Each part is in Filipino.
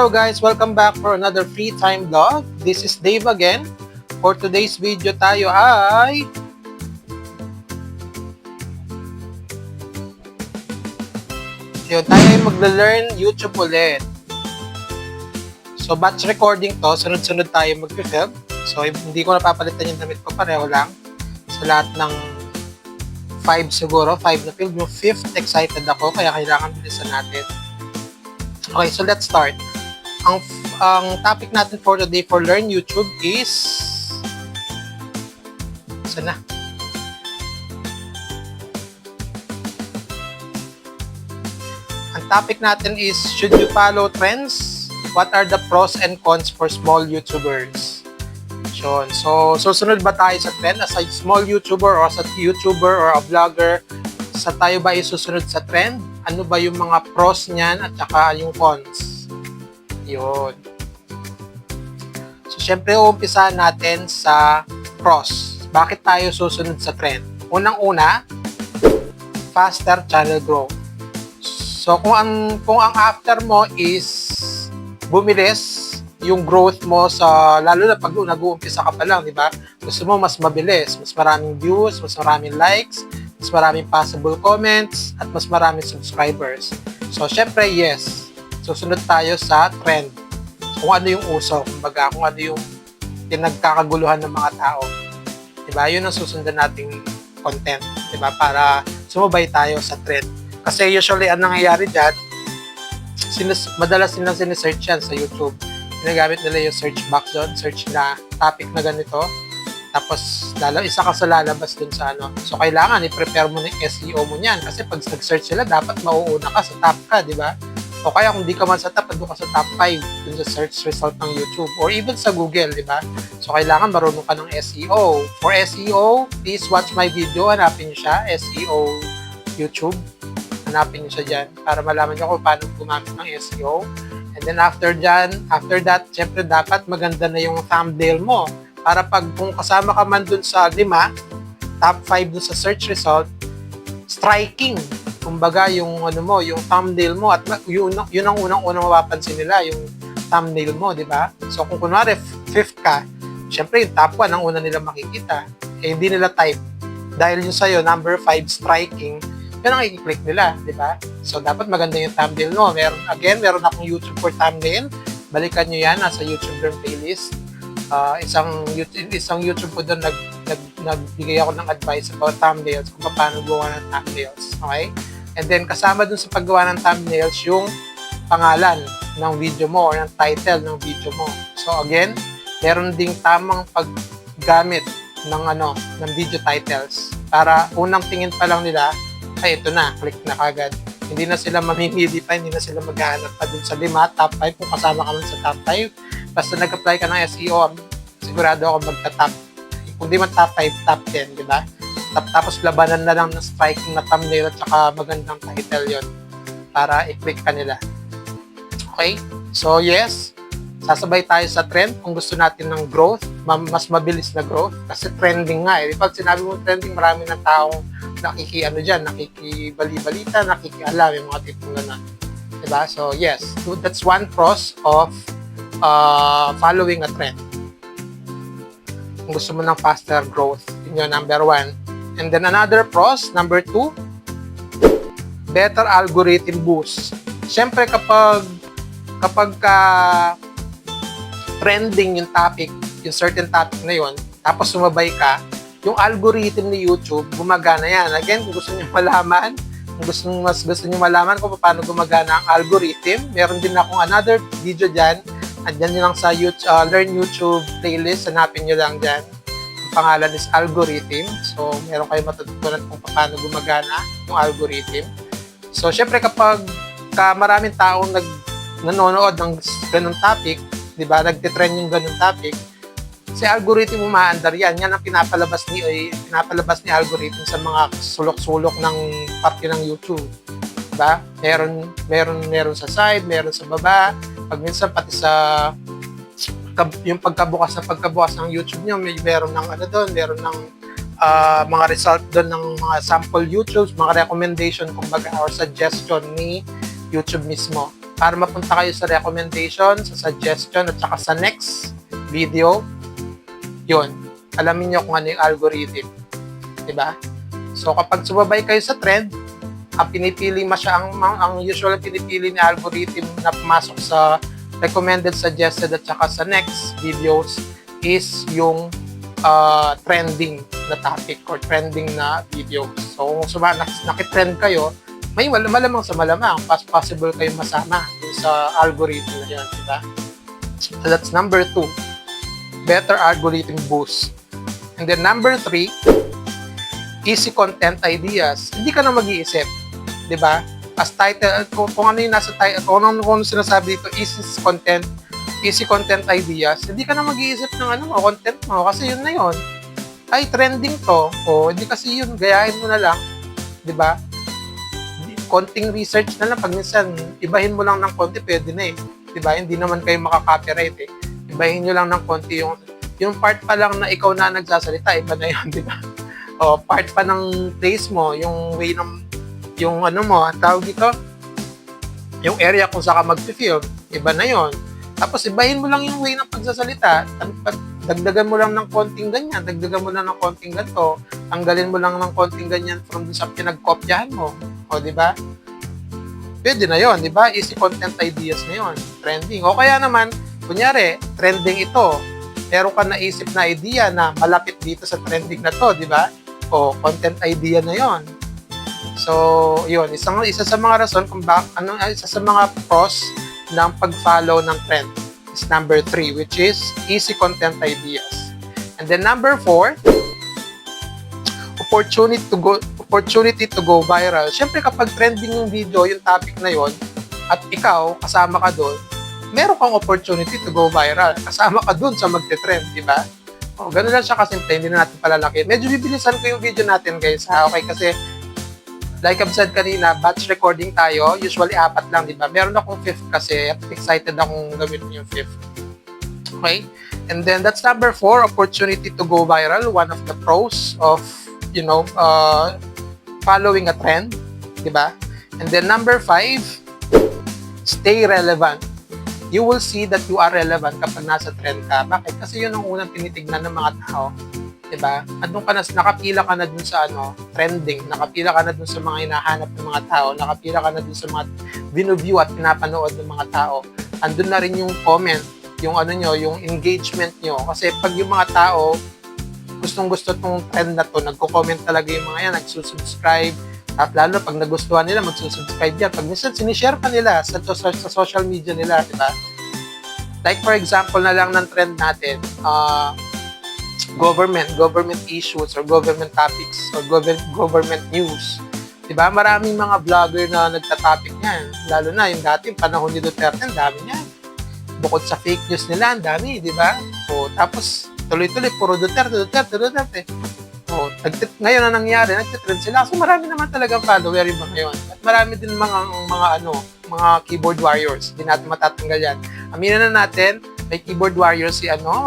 Hello guys! Welcome back for another free time vlog. This is Dave again. For today's video tayo ay tayo ay magla-learn YouTube ulit. So batch recording to, sunod-sunod tayo mag-film. So hindi ko napapalitan yung damit ko, pareho lang. Sa lahat ng 5 siguro, 5 na film. Yung 5th excited ako, kaya kailangan bilisan natin. Okay, so let's start. Ang topic natin for today for Learn YouTube is saan na? Ang topic natin is, should you follow trends? What are the pros and cons for small YouTubers? So susunod ba tayo sa trend as a small YouTuber or as a YouTuber or a vlogger? Sa tayo ba isusunod sa trend? Ano ba yung mga pros niyan at saka yung cons? Yun. So, syempre, uumpisahan natin sa pros. Bakit tayo susunod sa trend? Unang-una, faster channel growth. So, kung ang after mo is bumilis yung growth mo sa, lalo na pag nag-uumpisa ka pa lang, di ba? Gusto mo mas mabilis, mas maraming views, mas maraming likes, mas maraming possible comments, at mas maraming subscribers. So, syempre, yes, susunod tayo sa trend. Kung ano yung uso, kumbaga, kung ano yung pinagkakaguluhan ng mga tao. Diba? Yun ang susundan nating content. Diba? Para sumabay tayo sa trend. Kasi usually, ang nangyayari dyan, madalas nilang sinesearch yan sa YouTube. Ginagamit nila yung search box doon, search na topic na ganito. Tapos, isa ka sa lalabas dun sa ano. So, kailangan i-prepare mo ng SEO mo niyan. Kasi pag nag-search sila, dapat mauuna ka sa top ka, di ba? O kaya kung di ka man sa top, doon ka sa top 5 dun sa search result ng YouTube. Or even sa Google, di ba? So, kailangan marunong ka ng SEO. For SEO, please watch my video. Hanapin nyo siya, SEO YouTube. Hanapin nyo siya dyan para malaman nyo kung paano gumamit ng SEO. And then after that, syempre dapat maganda na yung thumbnail mo. Para pag kung kasama ka man dun sa 5, top 5 dun sa search result, striking. Kumbaga yung yung thumbnail mo at yun ang unang mapapansin nila, yung thumbnail mo, di ba? So kung kunwari 5th ka, syempre yung top 1 ang una nila makikita. Eh hindi nila type. Dahil yung sa'yo, number 5 striking, yun ang i-click nila, di ba? So dapat maganda yung thumbnail mo. Meron akong YouTube for thumbnail. Balikan nyo yan, nasa YouTube Learn playlist. Isang YouTube ko doon nagbigay ako ng advice about thumbnails, kung paano gawa ng thumbnails. Okay? And then kasama dun sa paggawa ng thumbnails yung pangalan ng video mo or ng title ng video mo. So again, meron ding tamang paggamit ng video titles para unang tingin pa lang nila, ay ito na, click na kagad. Hindi na sila mamimili pa, hindi na sila maghahanap pa dun sa 5, top 5, kung kasama ka man sa top 5. Basta nag-apply ka ng SEO, sigurado ako magta-top. Kung di man top 5, top 10, di ba? Tapos labanan na lang ng striking na thumbnail at saka magandang title yon para i-click ka nila. Okay? So yes, sasabay tayo sa trend kung gusto natin ng growth, mas mabilis na growth. Kasi trending nga eh. Pag sinabi mo trending, marami ng taong nakikibali-balita, nakikialam yung mga tipong gano'n. Diba? So yes, that's one pros of following a trend. Kung gusto mo ng faster growth, yun yung number 1. And then another pros, number 2, better algorithm boost. Siyempre kapag trending yung topic, yung certain topic na yun, tapos sumabay ka, yung algorithm ni YouTube, gumagana yan. Again, kung gusto niyo malaman, kung gusto niyo malaman kung paano gumagana ang algorithm, meron din akong another video dyan. Andyan nyo lang sa Learn YouTube playlist, hanapin nyo lang dyan. Ang pangalan is Algorithm. So, meron kayo matututunan kung paano gumagana yung algorithm. So, syempre kapag maraming taong nanonood ng ganung topic, di ba, nagtitrend yung ganung topic, si algorithm umaandar yan. Yan ang pinapalabas ni algorithm sa mga sulok-sulok ng parte ng YouTube. Diba? Meron sa side, meron sa baba. Pag minsan pati sa yung pagkabukas ng YouTube nyo, meron ng meron ng mga result doon ng mga sample YouTube, mga recommendation kumbaga or suggestion ni YouTube mismo. para mapunta kayo sa recommendation, sa suggestion, at saka sa next video. Yun, alamin nyo kung ano yung algorithm. Diba? So, kapag sumabay kayo sa trend, ang pinipili ang usual pinipili ni algorithm na pumasok sa recommended, suggested, at saka sa next videos is yung trending na topic or trending na videos. So, kung nakitrend kayo, may malamang sa malamang, possible kayong masama sa algorithm na yan, diba? So, that's number 2. Better algorithm boost. And then number 3, easy content ideas. Hindi ka na mag-iisip, di ba? As title, kung ano yung nasa title, kung ano sinasabi dito, easy content ideas, hindi ka na mag-iisip ng content mo kasi yun na yun. Ay, trending to. O, hindi kasi yun, gayahin mo na lang, di ba? Konting research na lang, pag minsan, ibahin mo lang ng konti, pwede na eh. Di ba? Hindi naman kayo makaka-copyright eh. Ibahin nyo lang ng konti yung part pa lang na ikaw na nagsasalita, iba na yun, di ba? O, part pa ng place mo, yung way ng, yung tawag dito, yung area kung saan ka mag-film, iba na yon. Tapos, ibahin mo lang yung way ng pagsasalita, dagdagan mo lang ng konting ganyan, dagdagan mo lang ng konting ganito, tanggalin mo lang ng konting ganyan from dun sa pinagkopyahan mo. O, di ba? Pwede na yon, di ba? Easy content ideas na yon, trending. O kaya naman, kunyari, trending ito, meron ka naisip na idea na malapit dito sa trending na to, di ba? O, content idea na yon. So, yun, isa sa mga rason kung isa sa mga pros ng pag-follow ng trend is number 3, which is easy content ideas. And then number 4, opportunity to go viral. Siyempre, kapag trending yung video, yung topic na yon, at ikaw, kasama ka doon, meron kang opportunity to go viral. Kasama ka doon sa magte-trend, di ba? O, ganun lang siya kasimple, hindi na natin palalaki. Medyo bibilisan ko yung video natin, guys, ha? Okay, kasi like I've said kanina, batch recording tayo, usually 4 lang, di ba? Meron akong 5th kasi, excited akong gawin yung 5th. Okay? And then, that's number 4, opportunity to go viral. One of the pros of, following a trend, di ba? And then, number 5, stay relevant. You will see that you are relevant kapag nasa trend ka. Bakit? Kasi yun ang unang tinitignan ng mga tao. Diba? Andun ka na, nakapila ka na dun sa trending, nakapila ka na dun sa mga hinahanap ng mga tao, nakapila ka na dun sa mga view at pinapanood ng mga tao. Andun na rin yung comment, yung yung engagement nyo. Kasi pag yung mga tao, gustong-gusto tong trend na to, nagko-comment talaga yung mga yan, nagsusubscribe, at lalo pag nagustuhan nila, magsusubscribe yan. Pag minsan, sinishare pa nila sa social media nila, diba? Like for example na lang ng trend natin, government issues or government topics or government news. Diba? Maraming mga vlogger na nagtatopic niyan. Lalo na yung dati, panahon ni Duterte, ang dami niyan. Bukod sa fake news nila, ang dami, diba? O, tapos, tuloy-tuloy, puro Duterte. O, ngayon na nangyari, nagtitrend sila. So, marami naman talagang follower yung mga ngayon. At marami din mga keyboard warriors. Hindi natin matatanggal yan. Aminin na natin, may keyboard warrior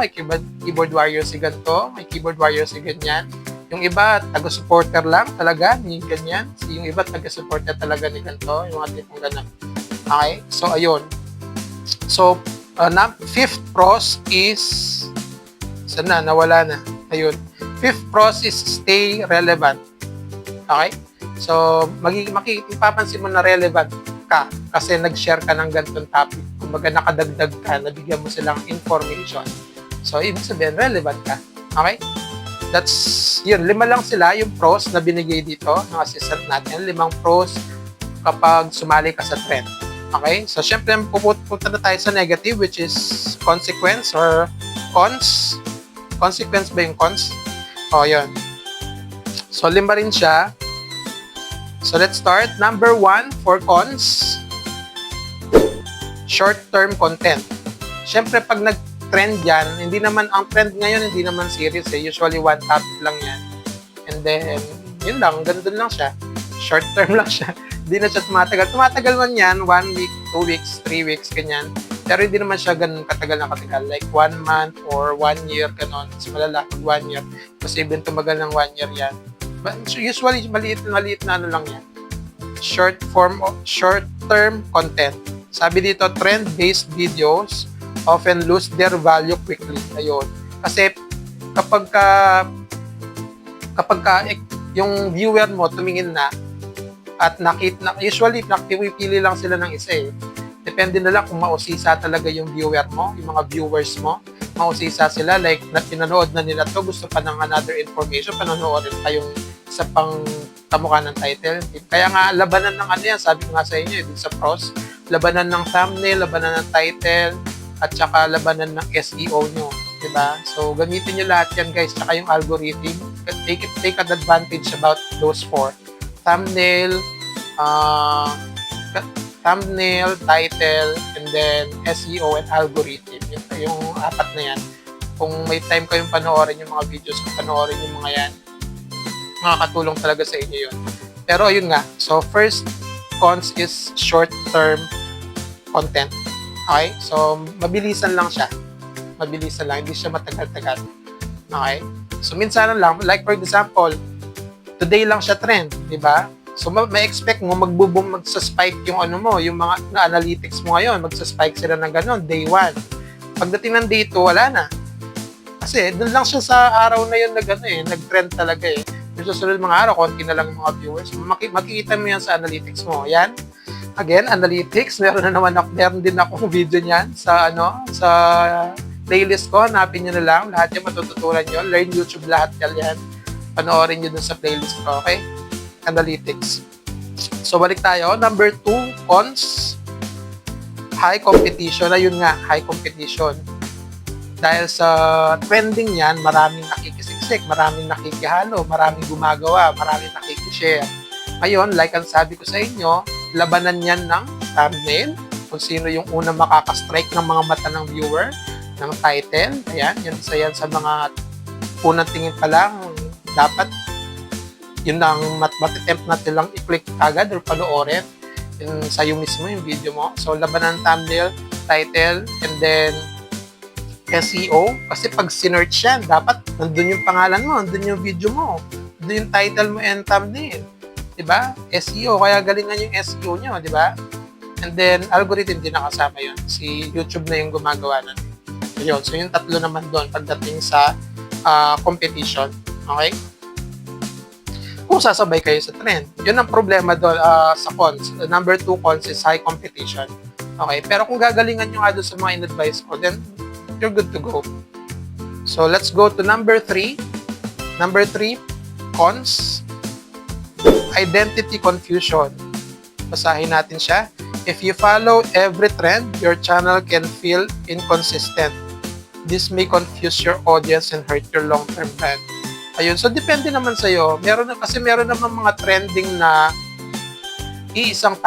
may keyboard warrior si ganito, may keyboard warrior si ganyan. Yung iba, taga-supporter lang talaga, ni ganyan. Yung iba, taga-supporter talaga ni ganito, yung mga tipong ganun. Okay? So, ayun. So, 5th pros is, sana, nawala na. Ayun. 5th pros is stay relevant. Okay? So, mapapansin mo na relevant ka kasi nag-share ka ng ganitong topic. Kumbaga nakadagdag ka, nabigyan mo silang information. So, ibig sabihin, relevant ka. Okay? That's, yun, 5 lang sila yung pros na binigay dito ng assistant natin. 5 pros kapag sumali ka sa trend. Okay? So, syempre, pupunta na tayo sa negative, which is consequence or cons. Consequence ba yung cons? O, yun. So, 5 rin siya. So, let's start. Number 1 for cons. Short-term content. Siyempre, pag nag-trend yan, hindi naman, ang trend ngayon, hindi naman serious eh. Usually, one topic lang yan. And then, yun lang, ganun lang siya. Short-term lang siya. Hindi na siya tumatagal. Tumatagal man yan, 1 week, 2 weeks, 3 weeks, ganyan. Pero hindi naman siya ganun katagal na katagal. Like 1 month or 1 year, ganun. Mas malala pag 1 year. Posibleng tumagal ng 1 year yan. But usually, maliit na lang yan. Short-term content. Sabi dito, trend-based videos often lose their value quickly. Ayun. Kasi kapag ka yung viewer mo tumingin na at usually pipili lang sila ng isa eh. Depende na lang kung mausisa talaga yung viewer mo, yung mga viewers mo. Mausisa sila, like pinanood na nila to, gusto pa ng another information, panonoorin pa yung isa pang kamukha ng title. Kaya nga, labanan ng ano yan, sabi ko nga sa inyo, dun sa pros, labanan ng thumbnail, labanan ng title, at saka labanan ng SEO nyo. Diba? So, gamitin nyo lahat yan, guys, tsaka yung algorithm. Take advantage about those four. Thumbnail, title, and then SEO and algorithm. Yung apat na yan. Kung may time kayong panoorin yung mga videos, kung panoorin yung mga yan, makakatulong talaga sa inyo yun. Pero ayun nga, so first cons is short-term content. Okay? So, mabilisan lang siya. Mabilisan lang, hindi siya matagal-tagal. Okay? So, minsan lang, like for example, today lang siya trend, di ba? So, may expect mo, magsa-spike yung ano mo, yung mga analytics mo ngayon, magsa-spike sila ng gano'n, day 1. Pagdating ng day 2, wala na. Kasi, dun lang siya sa araw na yun nag-trend talaga eh. Yung susunod mga araw, konti na lang mga viewers. Makikita mo yan sa analytics mo. Yan. Again, analytics. Meron din akong video niyan sa playlist ko. Hanapin nyo na lang. Lahat yan matututunan nyo. Learn YouTube lahat yan. Panoorin nyo dun sa playlist ko. Okay? Analytics. So, balik tayo. Number 2, cons. High competition. Ayun nga, high competition. Dahil sa trending yan, maraming nakikisiksik, maraming nakikihalo, maraming gumagawa, maraming nakikishare. Ngayon, like ang sabi ko sa inyo, labanan yan ng thumbnail, kung sino yung unang makakastrike ng mga mata ng viewer, ng title. Ayan, yan isa yan sa mga unang tingin pa lang, dapat yun ang matitempt natin lang i-click agad or panoorin yung sa'yo mismo yung video mo. So, labanan ng thumbnail, title, and then SEO, kasi pag sinearch yan, dapat nandun yung pangalan mo, nandun yung video mo, nandun yung title mo and thumbnail. Diba? SEO, kaya galingan yung SEO nyo, diba? And then, algorithm din nakasama yun. Si YouTube na yung gumagawa nun. Yun. So, yung tatlo naman doon pagdating sa competition. Okay? Kung sasabay kayo sa trend. Yun ang problema doon sa cons. Number 2 cons is high competition. Okay? Pero kung gagalingan nyo nga doon sa mga in-advise ko, then you're good to go. So, let's go to number 3. Number 3, cons. Identity confusion. Basahin natin siya. If you follow every trend, your channel can feel inconsistent. This may confuse your audience and hurt your long-term brand. Ayun. So, depende naman sa'yo. Meron naman mga trending na iisang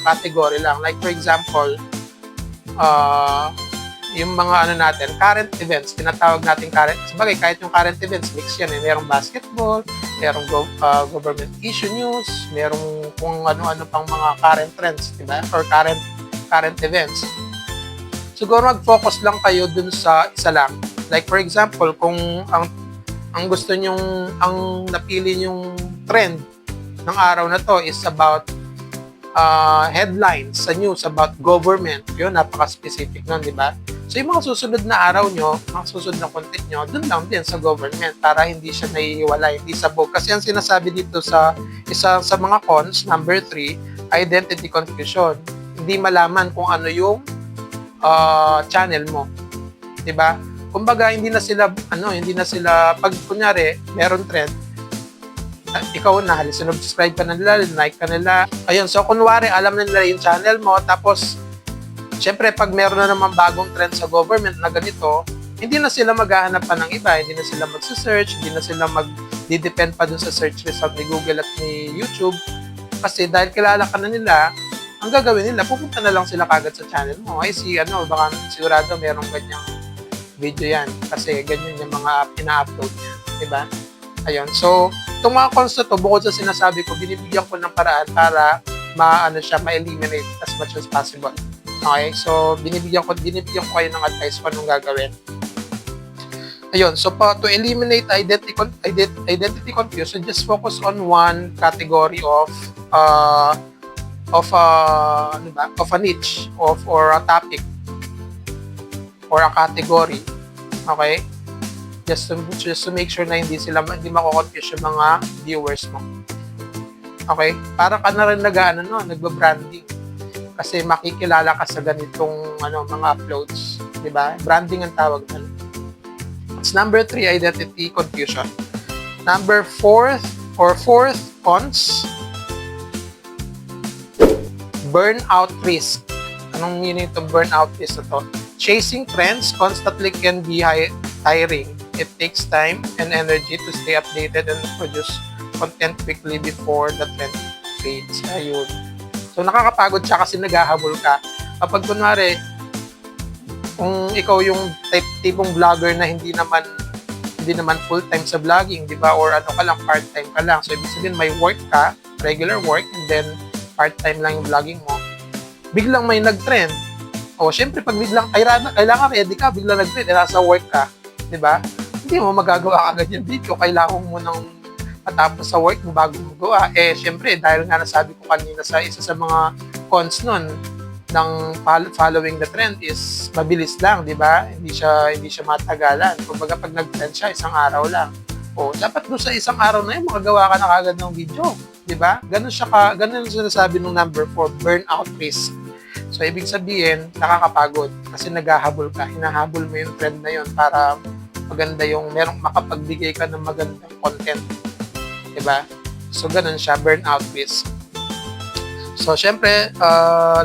category lang. Like, for example, yung mga current events, tinatawag natin current. Sabagay, kahit yung current events, mix yan eh. Merong basketball, merong government issue news, merong kung ano-ano pang mga current trends, diba? Or current events. Siguro mag-focus lang kayo dun sa isa lang. Like for example, kung ang gusto nyong, ang napili nyong trend ng araw na to is about headlines sa news about government. Yun, napaka-specific nun, di ba? So, yung mga susunod na araw nyo, mga susunod na content nyo, dun lang din sa government para hindi siya naiiwalay, hindi sabog. Kasi ang sinasabi dito sa isa sa mga cons, number 3, identity confusion. Hindi malaman kung ano yung channel mo. Diba? Kumbaga, hindi na sila, pag kunyari, meron trend, ikaw na, subscribe ka na nila, like ka nila. Ayun, so kunwari, alam na nila yung channel mo, tapos, syempre, pag meron na naman bagong trend sa government na ganito, hindi na sila maghahanap pa ng iba, hindi na sila magsa-search, hindi na sila mag-depend pa dun sa search result ni Google at ni YouTube. Kasi dahil kilala ka na nila, ang gagawin nila, pupunta na lang sila kagad sa channel mo. Ay, baka sigurado merong ganyang video yan. Kasi ganyan yung mga ina-upload niya. Diba? Ayun. So, itong mga cons na to, bukod sa sinasabi ko, binibigyan ko ng paraan para ma-eliminate as much as possible. Okay? So, binibigyan ko kayo ng advice kung anong gagawin. Ayun. So, to eliminate identity confusion, just focus on one category of of a niche or a topic or a category. Okay? Just to make sure na hindi mako-confuse yung mga viewers mo. Okay? Para ka na rin nagba-branding. Kasi makikilala ka sa ganitong mga uploads, 'di ba? Branding ang tawag doon. It's number 3, identity confusion. Number 4 fourth cons, burnout risk. Anong meaning itong burnout risk na to? Chasing trends constantly can be tiring. It takes time and energy to stay updated and produce content quickly before the trend fades. Ayun. So, nakakapagod siya kasi naghahabol ka. Kapag kunwari, kung ikaw yung tipong vlogger na hindi naman full-time sa vlogging, di ba? Or part-time ka lang. So, ibig sabihin, may work ka, regular work, and then part-time lang yung vlogging mo. Biglang may nag-trend. O, syempre, pag biglang, kailangan ready ka, biglang nag-trend, nasa work ka, di ba? Hindi mo magagawa agad yung video. Kailangan mo nang matapos sa work mo bago mo gawa. Syempre, dahil nga nasabi ko kanina sa isa sa mga cons nun ng following the trend is mabilis lang, di ba? Hindi siya matagalan. Kumbaga, pag nag-trend siya, isang araw lang. O, dapat doon sa isang araw na yun, makagawa ka na kagad ng video. Di ba? Ganun yung sinasabi ng number 4, burnout risk. So, ibig sabihin, nakakapagod kasi naghahabol ka. Hinahabol mo yung trend na yun para maganda merong makapagbigay ka ng magandang content. Diba? So, ganun siya, burnout risk. So, syempre,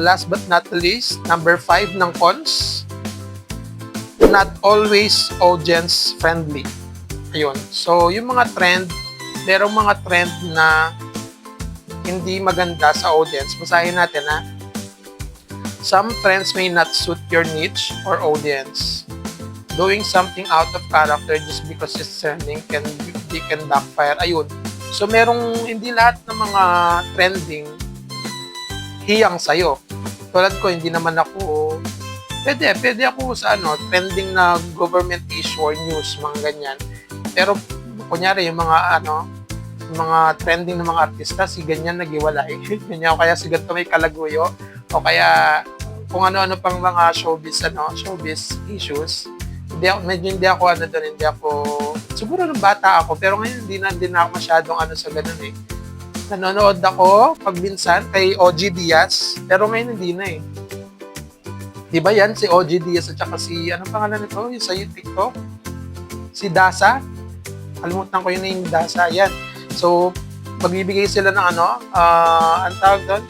last but not least, number 5 ng cons, not always audience friendly. Ayun. So, yung mga trend, merong mga trend na hindi maganda sa audience. Basahin natin, ha? Some trends may not suit your niche or audience. Doing something out of character just because it's trending can backfire. Ayun. So, merong hindi lahat ng mga trending hiyang sa'yo. Tulad ko, hindi naman ako pwede ako sa trending na government issue or news, mga ganyan. Pero, kunyari, yung mga trending ng mga artista, si ganyan nagiwalay. Ganyan, o kaya si ganito may kalaguyo, o kaya kung ano-ano pang mga showbiz issues. Hindi ako siguro nung bata ako, pero ngayon hindi na ako masyadong sa ganun eh. Nanonood ako pag minsan kay OG Diaz, pero ngayon hindi na eh. Di ba yan, si OG Diaz at saka si, anong pangalan nito, yung sa TikTok? Si Dasa? Kalimutan ko yung name, Dasa, yan. So, magbibigay sila ng ang tawag doon?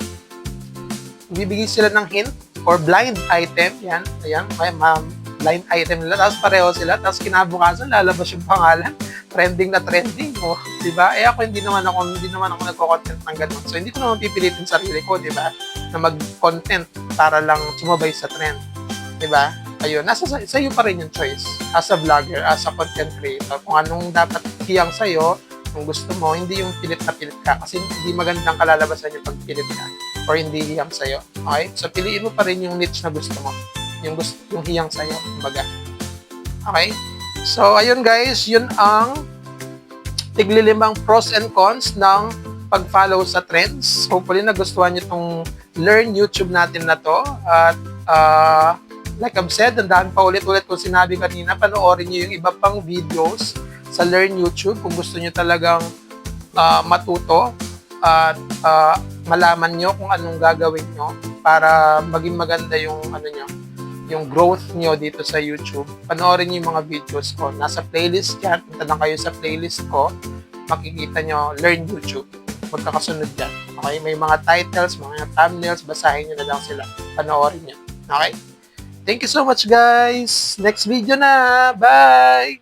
Magbibigay sila ng hint or blind item, yan, ayan, blind item nila, tapos pareho sila, tapos kinabukasan lalabas yung pangalan, trending na trending, di ba? Ako hindi naman ako nagko-content ng ganun. So hindi ko naman pipilitin sarili ko, di ba? Na mag-content para lang sumabay sa trend, di ba? Ayun, sa iyo pa rin yung choice as a vlogger, as a content creator. Kung anong dapat hiyang sa iyo, kung gusto mo, hindi yung pilit na pilit ka kasi hindi magandang kalalabasan yung pagpilit ka or hindi hiyang sa iyo. Okay? So piliin mo pa rin yung niche na gusto mo. Yung hiyang sa'yo, kumbaga. Okay? So, ayun guys, yun ang tiglilimang pros and cons ng pag-follow sa trends. Hopefully, nagustuhan nyo itong Learn YouTube natin na to. At, like I've said, ang dami pa ulit-ulit kung sinabi kanina, panoorin nyo yung iba pang videos sa Learn YouTube kung gusto nyo talagang matuto at malaman nyo kung anong gagawin nyo para maging maganda yung yung growth nyo dito sa YouTube. Panoorin nyo yung mga videos ko. Nasa playlist yan. Punta lang kayo sa playlist ko. Makikita nyo, Learn YouTube. Magkakasunod dyan. Okay? May mga titles, mga thumbnails. Basahin nyo na lang sila. Panoorin nyo. Okay? Thank you so much, guys. Next video na. Bye!